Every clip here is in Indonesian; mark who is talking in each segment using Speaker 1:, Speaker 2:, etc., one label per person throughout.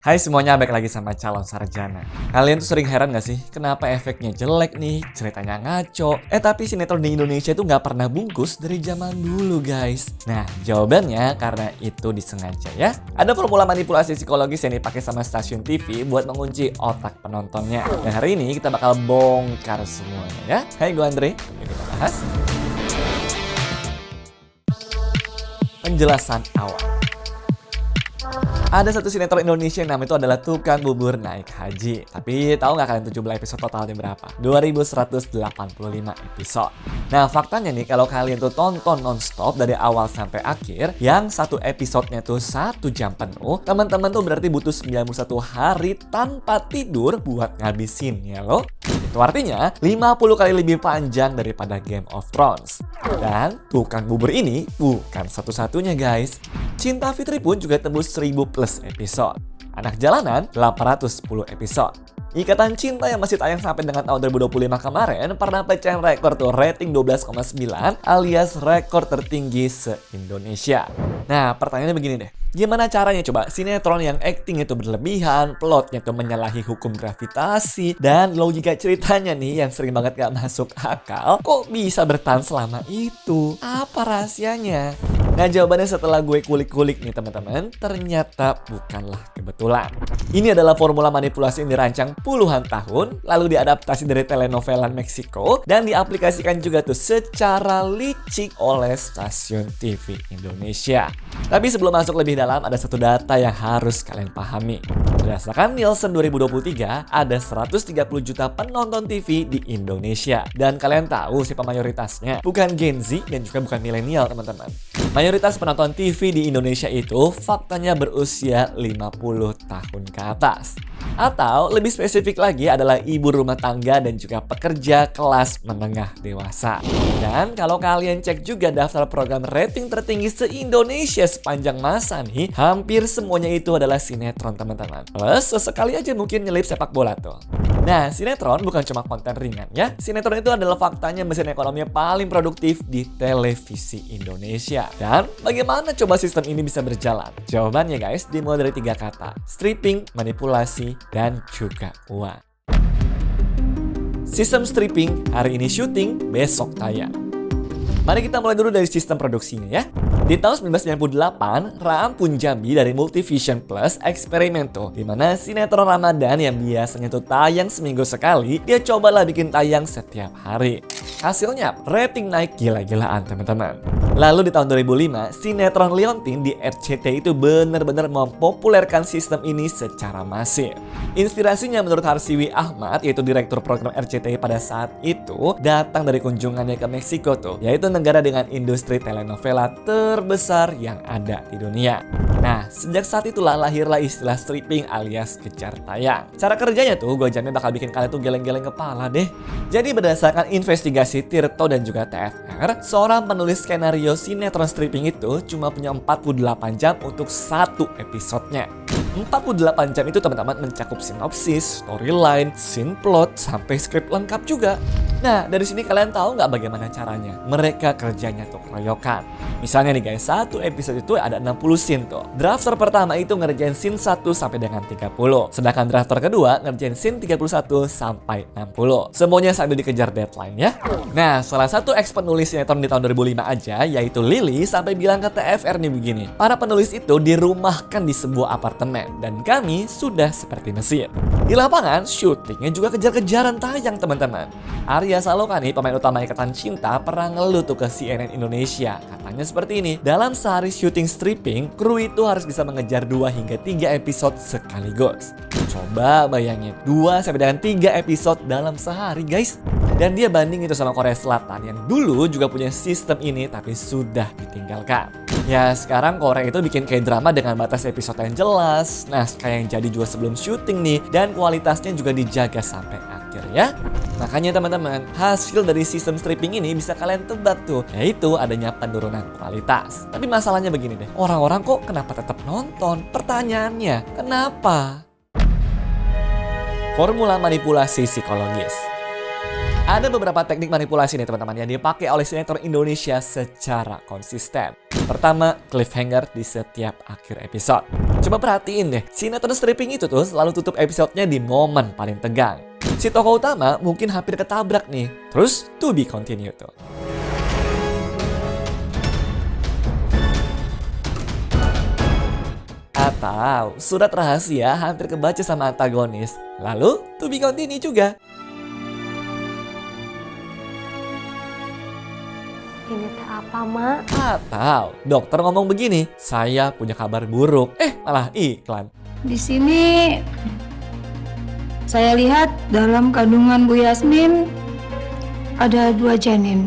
Speaker 1: Hai semuanya, balik lagi sama calon sarjana. Kalian tuh sering heran gak sih? Kenapa efeknya jelek nih, ceritanya ngaco, tapi sinetron di Indonesia itu nggak pernah bungkus dari zaman dulu guys. Nah, jawabannya karena itu disengaja ya. Ada formula manipulasi psikologis yang dipakai sama stasiun TV buat mengunci otak penontonnya. Dan hari ini kita bakal bongkar semuanya ya. Hai, gue Andre, yuk kita bahas. Penjelasan awal. Ada satu sinetron Indonesia yang namanya itu adalah Tukang Bubur Naik Haji. Tapi tahu nggak kalian tuh jumlah episode totalnya berapa? 2185 episode. Nah, faktanya nih kalau kalian tuh tonton nonstop dari awal sampai akhir, yang satu episodenya tuh 1 jam penuh, teman-teman tuh berarti butuh 91 hari tanpa tidur buat ngabisinnya loh. Itu artinya 50 kali lebih panjang daripada Game of Thrones. Dan Tukang Bubur ini bukan satu-satunya guys. Cinta Fitri pun juga tembus 1000 plus episode. Anak Jalanan 810 episode. Ikatan Cinta yang masih tayang sampai dengan tahun 2025 kemarin pernah pecahin rekor tuh rating 12,9 alias rekor tertinggi se-Indonesia. Nah, pertanyaannya begini deh. Gimana caranya coba sinetron yang acting itu berlebihan, plotnya itu menyalahi hukum gravitasi, dan logika ceritanya nih yang sering banget gak masuk akal, kok bisa bertahan selama itu? Apa rahasianya? Nah, jawabannya setelah gue kulik-kulik nih teman-teman, ternyata bukanlah kebetulan. Ini adalah formula manipulasi yang dirancang puluhan tahun, lalu diadaptasi dari telenovelan Meksiko, dan diaplikasikan juga tuh secara licik oleh stasiun TV Indonesia. Tapi sebelum masuk lebih dalam, ada satu data yang harus kalian pahami. Berdasarkan Nielsen 2023, ada 130 juta penonton TV di Indonesia. Dan kalian tahu siapa mayoritasnya? Bukan Gen Z dan juga bukan milenial teman-teman. Mayoritas penonton TV di Indonesia itu faktanya berusia 50 tahun ke atas. Atau lebih spesifik lagi adalah ibu rumah tangga dan juga pekerja kelas menengah dewasa. Dan kalau kalian cek juga daftar program rating tertinggi se-Indonesia sepanjang masa nih, hampir semuanya itu adalah sinetron teman-teman. Plus sesekali aja mungkin nyelip sepak bola tuh. Nah, sinetron bukan cuma konten ringan ya. Sinetron itu adalah faktanya mesin ekonomi paling produktif di televisi Indonesia. Dan bagaimana coba sistem ini bisa berjalan? Jawabannya guys dimulai dari 3 kata. Stripping, manipulasi, dan juga uang. Sistem stripping, hari ini syuting, besok tayang. Mari kita mulai dulu dari sistem produksinya ya. Di tahun 1998, Ram Punjabi dari Multivision Plus eksperimen tuh, dimana sinetron Ramadan yang biasanya tuh tayang seminggu sekali, dia cobalah bikin tayang setiap hari. Hasilnya, rating naik gila-gilaan teman-teman. Lalu di tahun 2005, sinetron Liontin di RCTI itu benar-benar mempopulerkan sistem ini secara masif. Inspirasinya menurut Harsiwi Ahmad, yaitu direktur program RCTI pada saat itu, datang dari kunjungannya ke Meksiko tuh, yaitu negara dengan industri telenovela terbesar yang ada di dunia. Nah, sejak saat itulah lahirlah istilah stripping alias kejar tayang. Cara kerjanya tuh, gue jamin bakal bikin kalian tuh geleng-geleng kepala deh. Jadi berdasarkan investigasi Tirto dan juga TFR, seorang penulis skenario sinetron stripping itu cuma punya 48 jam untuk satu episodenya. 48 jam itu teman-teman mencakup sinopsis, storyline, scene plot, sampai skrip lengkap juga. Nah, dari sini kalian tahu nggak bagaimana caranya? Mereka kerjanya tuh keroyokan. Misalnya nih guys, satu episode itu ada 60 scene tuh. Drafter pertama itu ngerjain scene 1 sampai dengan 30. Sedangkan drafter kedua ngerjain scene 31 sampai 60. Semuanya sambil dikejar deadline ya. Nah, salah satu ex penulis sinetron di tahun 2005 aja, yaitu Lily, sampai bilang ke TFR nih begini. Para penulis itu dirumahkan di sebuah apartemen dan kami sudah seperti Mesir. Di lapangan, syutingnya juga kejar-kejaran tayang teman-teman. Arya Saloka nih, pemain utama Ikatan Cinta, pernah ngeluh tuh ke CNN Indonesia. Katanya seperti ini, dalam sehari syuting stripping, kru itu harus bisa mengejar 2 hingga 3 episode sekaligus. Coba bayangin, 2 sampai dengan 3 episode dalam sehari guys. Dan dia banding itu sama Korea Selatan yang dulu juga punya sistem ini tapi sudah ditinggalkan. Ya sekarang Korea itu bikin kayak drama dengan batas episode yang jelas, naskah yang jadi juga sebelum syuting nih, dan kualitasnya juga dijaga sampai akhir ya. Makanya teman-teman, hasil dari sistem stripping ini bisa kalian tebak tuh, yaitu adanya penurunan kualitas. Tapi masalahnya begini deh, orang-orang kok kenapa tetap nonton? Pertanyaannya, kenapa? Formula manipulasi psikologis. Ada beberapa teknik manipulasi nih teman-teman yang dipakai oleh sinetron Indonesia secara konsisten. Pertama, cliffhanger di setiap akhir episode. Coba perhatiin deh, sinetron stripping itu tuh selalu tutup episodenya di momen paling tegang. Si tokoh utama mungkin hampir ketabrak nih, terus to be continued tuh. Atau surat rahasia hampir kebaca sama antagonis, lalu to be continued juga.
Speaker 2: Ini teh apa, Mak?
Speaker 1: Atau dokter ngomong begini, saya punya kabar buruk, malah iklan.
Speaker 3: Di sini saya lihat dalam kandungan Bu Yasmin ada 2 janin.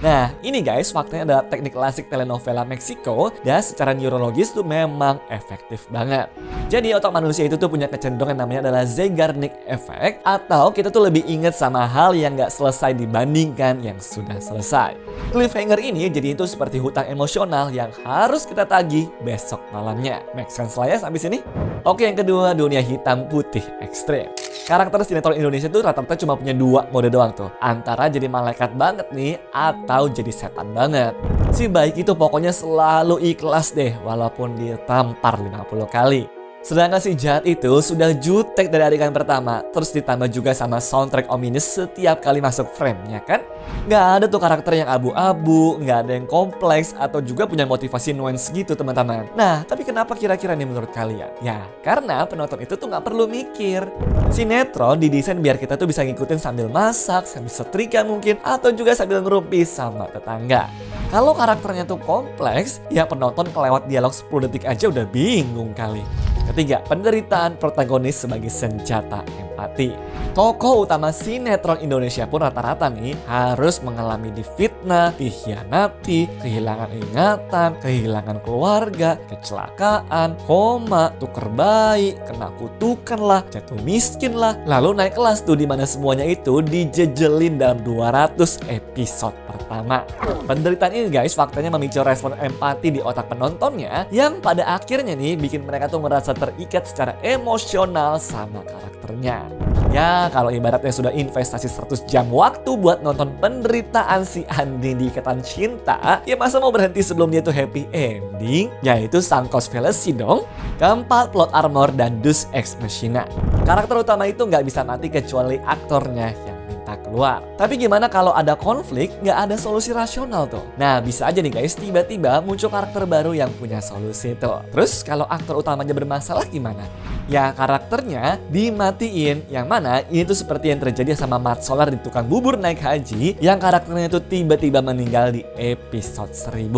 Speaker 1: Nah, ini guys, faktanya adalah teknik klasik telenovela Meksiko dan secara neurologis tuh memang efektif banget. Jadi otak manusia itu tuh punya kecenderungan namanya adalah Zeigarnik Effect, atau kita tuh lebih ingat sama hal yang nggak selesai dibandingkan yang sudah selesai. Cliffhanger ini jadi itu seperti hutang emosional yang harus kita tagih besok malamnya. Make sense lah ya sampai sini? Oke, yang kedua, dunia hitam putih ekstrem. Karakter sinetron Indonesia tuh rata-rata cuma punya 2 mode doang tuh. Antara jadi malaikat banget nih, atau jadi setan banget. Si baik itu pokoknya selalu ikhlas deh, walaupun ditampar 50 kali. Sedangkan si jahat itu sudah jutek dari adegan pertama, terus ditambah juga sama soundtrack ominous setiap kali masuk frame-nya kan? Nggak ada tuh karakter yang abu-abu, nggak ada yang kompleks, atau juga punya motivasi nuance gitu teman-teman. Nah, tapi kenapa kira-kira nih menurut kalian? Ya, karena penonton itu tuh nggak perlu mikir. Sinetron didesain biar kita tuh bisa ngikutin sambil masak, sambil setrika mungkin, atau juga sambil ngerumpi sama tetangga. Kalau karakternya tuh kompleks, ya penonton kelewat dialog 10 detik aja udah bingung kali. Ketiga, penderitaan protagonis sebagai senjata empati. Tokoh utama sinetron Indonesia pun rata-rata nih harus mengalami difitnah, dikhianati, kehilangan ingatan, kehilangan keluarga, kecelakaan, koma, tuker bayi, kena kutukan lah, jatuh miskin lah, lalu naik kelas tuh di mana semuanya itu dijejelin dalam 200 episode pertama. Penderitaan ini guys faktanya memicu respon empati di otak penontonnya yang pada akhirnya nih bikin mereka tuh merasa terikat secara emosional sama karakternya. Ya kalau ibaratnya sudah investasi 100 jam waktu buat nonton penderitaan si Andin di Ikatan Cinta, ya masa mau berhenti sebelum dia tuh happy ending? Yaitu Sangkos Fallacy dong. Keempat, plot armor dan Deus Ex Machina. Karakter utama itu nggak bisa mati kecuali aktornya yang minta keluar. Tapi gimana kalau ada konflik, nggak ada solusi rasional tuh? Nah bisa aja nih guys, tiba-tiba muncul karakter baru yang punya solusi tuh. Terus kalau aktor utamanya bermasalah gimana? Ya karakternya dimatiin, yang mana ini tuh seperti yang terjadi sama Mat Solar di Tukang Bubur Naik Haji, yang karakternya itu tiba-tiba meninggal di episode 1000.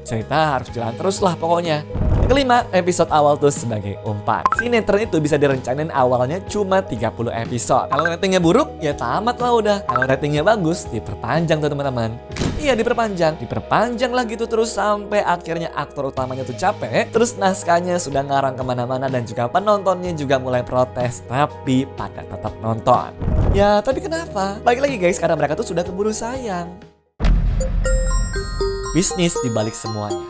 Speaker 1: Cerita harus jalan terus lah pokoknya. Yang kelima, episode awal tuh sebagai umpan. Sinetron itu bisa direncanain awalnya cuma 30 episode. Kalau ratingnya buruk, ya tamat lah udah. Kalau ratingnya bagus, diperpanjang tuh teman-teman. Iya diperpanjang lah gitu terus sampai akhirnya aktor utamanya tuh capek. Terus naskahnya sudah ngarang kemana-mana dan juga penontonnya juga mulai protes. Tapi pada tetap nonton. Ya tapi kenapa? Balik lagi guys, karena mereka tuh sudah keburu sayang. Bisnis dibalik semuanya.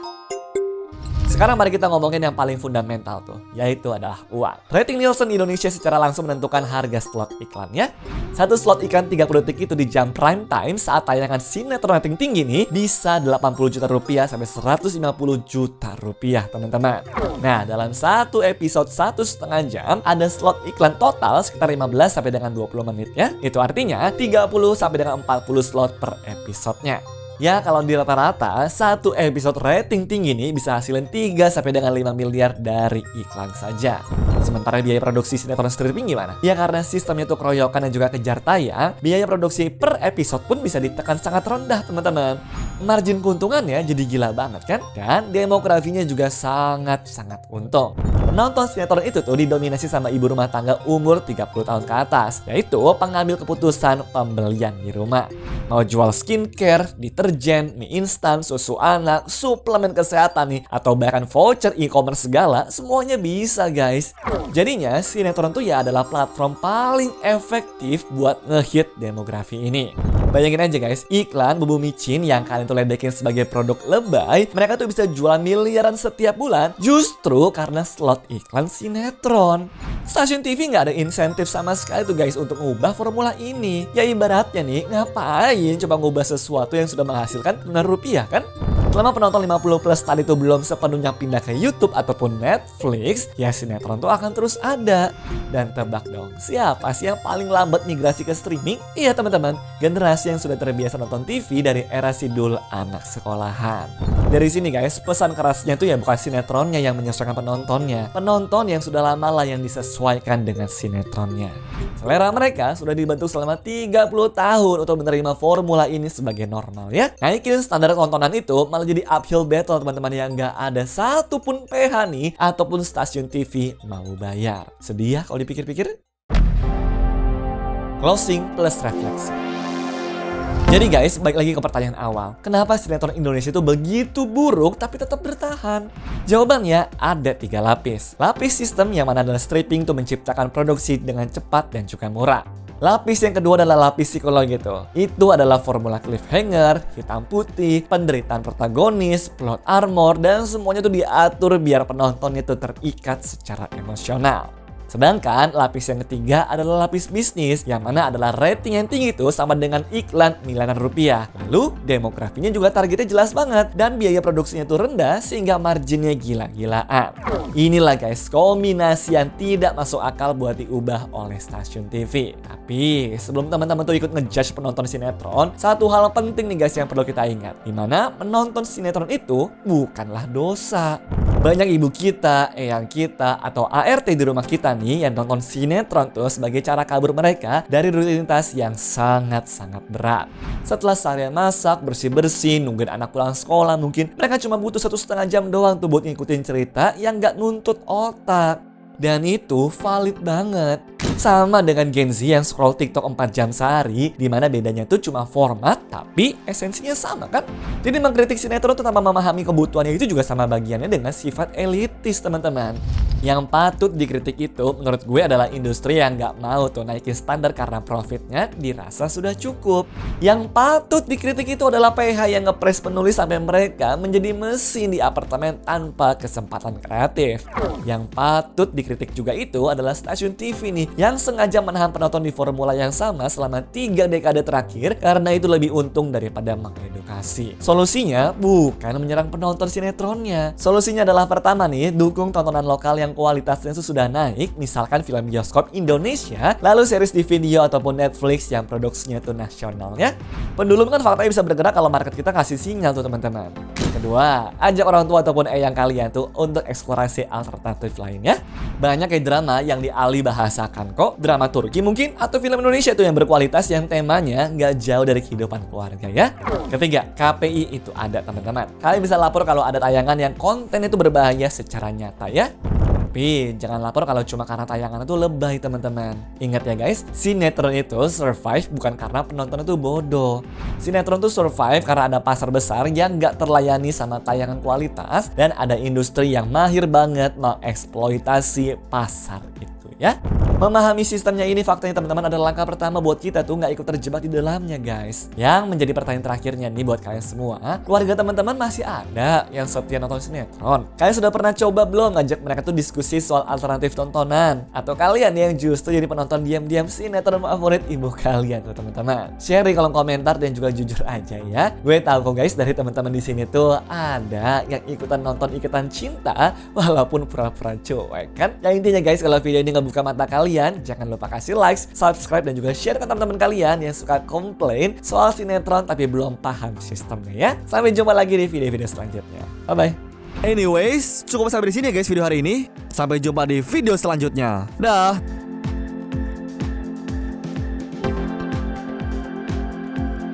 Speaker 1: Sekarang mari kita ngomongin yang paling fundamental tuh, yaitu adalah uang. Rating Nielsen Indonesia secara langsung menentukan harga slot iklannya. Satu slot iklan 30 detik itu di jam prime time saat tayangan sinetron rating tinggi nih bisa 80 juta rupiah sampai 150 juta rupiah teman-teman. Nah dalam satu episode 1,5 jam ada slot iklan total sekitar 15 sampai dengan 20 menit ya. Itu artinya 30 sampai dengan 40 slot per episodenya. Ya kalau di rata-rata satu episode rating tinggi nih bisa hasilin 3 sampai dengan 5 miliar dari iklan saja. Sementara biaya produksi sinetron stripping gimana? Ya karena sistemnya tuh keroyokan dan juga kejar tayang, biaya produksi per episode pun bisa ditekan sangat rendah teman-teman. Margin keuntungannya jadi gila banget kan? Dan demografinya juga sangat-sangat untung. Penonton sinetron itu tuh didominasi sama ibu rumah tangga umur 30 tahun ke atas, yaitu pengambil keputusan pembelian di rumah. Mau jual skincare, deterjen, mie instan, susu anak, suplemen kesehatan nih, atau bahkan voucher e-commerce segala, semuanya bisa guys. Jadinya sinetron tuh ya adalah platform paling efektif buat ngehit demografi ini. Bayangin aja guys, iklan bumbu micin yang kalian tuh ledekin sebagai produk lebay, mereka tuh bisa jualan miliaran setiap bulan justru karena slot iklan sinetron. Stasiun TV nggak ada insentif sama sekali tuh guys untuk ngubah formula ini. Ya ibaratnya nih, ngapain coba ngubah sesuatu yang sudah menghasilkan miliaran rupiah kan? Selama penonton 50 plus tadi itu belum sepenuhnya pindah ke YouTube ataupun Netflix, ya sinetron tuh akan terus ada. Dan tebak dong, siapa sih yang paling lambat migrasi ke streaming? Iya teman-teman, generasi yang sudah terbiasa nonton TV dari era sidul anak sekolahan. Dari sini guys, pesan kerasnya tuh ya bukan sinetronnya yang menyesuaikan penontonnya. Penonton yang sudah lama lah yang disesuaikan dengan sinetronnya. Selera mereka sudah dibentuk selama 30 tahun untuk menerima formula ini sebagai normal ya. Naikin standar tontonan itu malah jadi uphill battle teman-teman, yang nggak ada satupun PH nih ataupun stasiun TV mau bayar. Sedih ya kalau dipikir-pikir. Closing plus refleksi. Jadi guys, balik lagi ke pertanyaan awal. Kenapa sinetron Indonesia itu begitu buruk tapi tetap bertahan? Jawabannya ada 3 lapis. Lapis sistem yang mana adalah stripping untuk menciptakan produksi dengan cepat dan juga murah. Lapis yang kedua adalah lapis psikologi tuh. Itu adalah formula cliffhanger, hitam putih, penderitaan protagonis, plot armor, dan semuanya tuh diatur biar penonton itu terikat secara emosional. Sedangkan lapis yang ketiga adalah lapis bisnis, yang mana adalah rating yang tinggi itu sama dengan iklan miliaran rupiah. Lalu demografinya juga targetnya jelas banget dan biaya produksinya itu rendah sehingga marginnya gila-gilaan. Inilah guys kombinasi yang tidak masuk akal buat diubah oleh stasiun TV. Tapi sebelum teman-teman tuh ikut ngejudge penonton sinetron, satu hal penting nih guys yang perlu kita ingat, dimana menonton sinetron itu bukanlah dosa. Banyak ibu kita, eyang kita, atau ART di rumah kita nih yang nonton sinetron tuh sebagai cara kabur mereka dari rutinitas yang sangat-sangat berat. Setelah seharian masak, bersih-bersih, nungguin anak pulang sekolah mungkin, mereka cuma butuh 1,5 jam doang tuh buat ngikutin cerita yang gak nuntut otak. Dan itu valid banget. Sama dengan Gen Z yang scroll TikTok 4 jam sehari, dimana bedanya tuh cuma format, tapi esensinya sama kan? Jadi mengkritik sinetron tuh tanpa memahami kebutuhannya itu juga sama bagiannya dengan sifat elitis teman-teman. Yang patut dikritik itu menurut gue adalah industri yang nggak mau tuh naikin standar karena profitnya dirasa sudah cukup. Yang patut dikritik itu adalah PH yang ngepres penulis sampai mereka menjadi mesin di apartemen tanpa kesempatan kreatif. Yang patut dikritik juga itu adalah stasiun TV nih yang sengaja menahan penonton di formula yang sama selama 3 dekade terakhir karena itu lebih untung daripada mengedukasi. Solusinya bukan menyerang penonton sinetronnya. Solusinya adalah pertama nih, dukung tontonan lokal yang kualitasnya sudah naik, misalkan film bioskop Indonesia, lalu series di video ataupun Netflix yang produksinya tuh nasional ya. Pendulum kan faktanya bisa bergerak kalau market kita kasih sinyal tuh teman-teman. Kedua, ajak orang tua ataupun eyang kalian tuh untuk eksplorasi alternatif lainnya. Banyak kayak drama yang dialih bahasakan kok, drama Turki mungkin, atau film Indonesia tuh yang berkualitas yang temanya nggak jauh dari kehidupan keluarga ya. Ketiga, KPI itu ada teman-teman. Kalian bisa lapor kalau ada tayangan yang konten itu berbahaya secara nyata ya. Tapi jangan lapor kalau cuma karena tayangan itu lebay teman-teman. Ingat ya guys, sinetron itu survive bukan karena penonton itu bodoh. Sinetron itu survive karena ada pasar besar yang nggak terlayani sama tayangan kualitas dan ada industri yang mahir banget mengeksploitasi pasar itu ya. Memahami sistemnya ini faktanya teman-teman adalah langkah pertama buat kita tuh nggak ikut terjebak di dalamnya guys. Yang menjadi pertanyaan terakhirnya nih buat kalian semua, keluarga teman-teman masih ada yang setia nonton sinetron? Kalian sudah pernah coba belum ngajak mereka tuh diskusi soal alternatif tontonan? Atau kalian yang justru jadi penonton diam-diam sinetron favorit ibu kalian tuh teman-teman? Share di kolom komentar dan juga jujur aja ya. Gue tahu kok guys dari teman-teman di sini tuh ada yang ikutan nonton Ikatan Cinta walaupun pura-pura cuek kan? Yang intinya guys, kalau video ini ngebuka mata kalian, jangan lupa kasih like, subscribe, dan juga share ke teman-teman kalian yang suka komplain soal sinetron tapi belum paham sistemnya ya. Sampai jumpa lagi di video-video selanjutnya. Bye-bye.
Speaker 4: Anyways, cukup sampai di sini ya guys video hari ini. Sampai jumpa di video selanjutnya. Dah.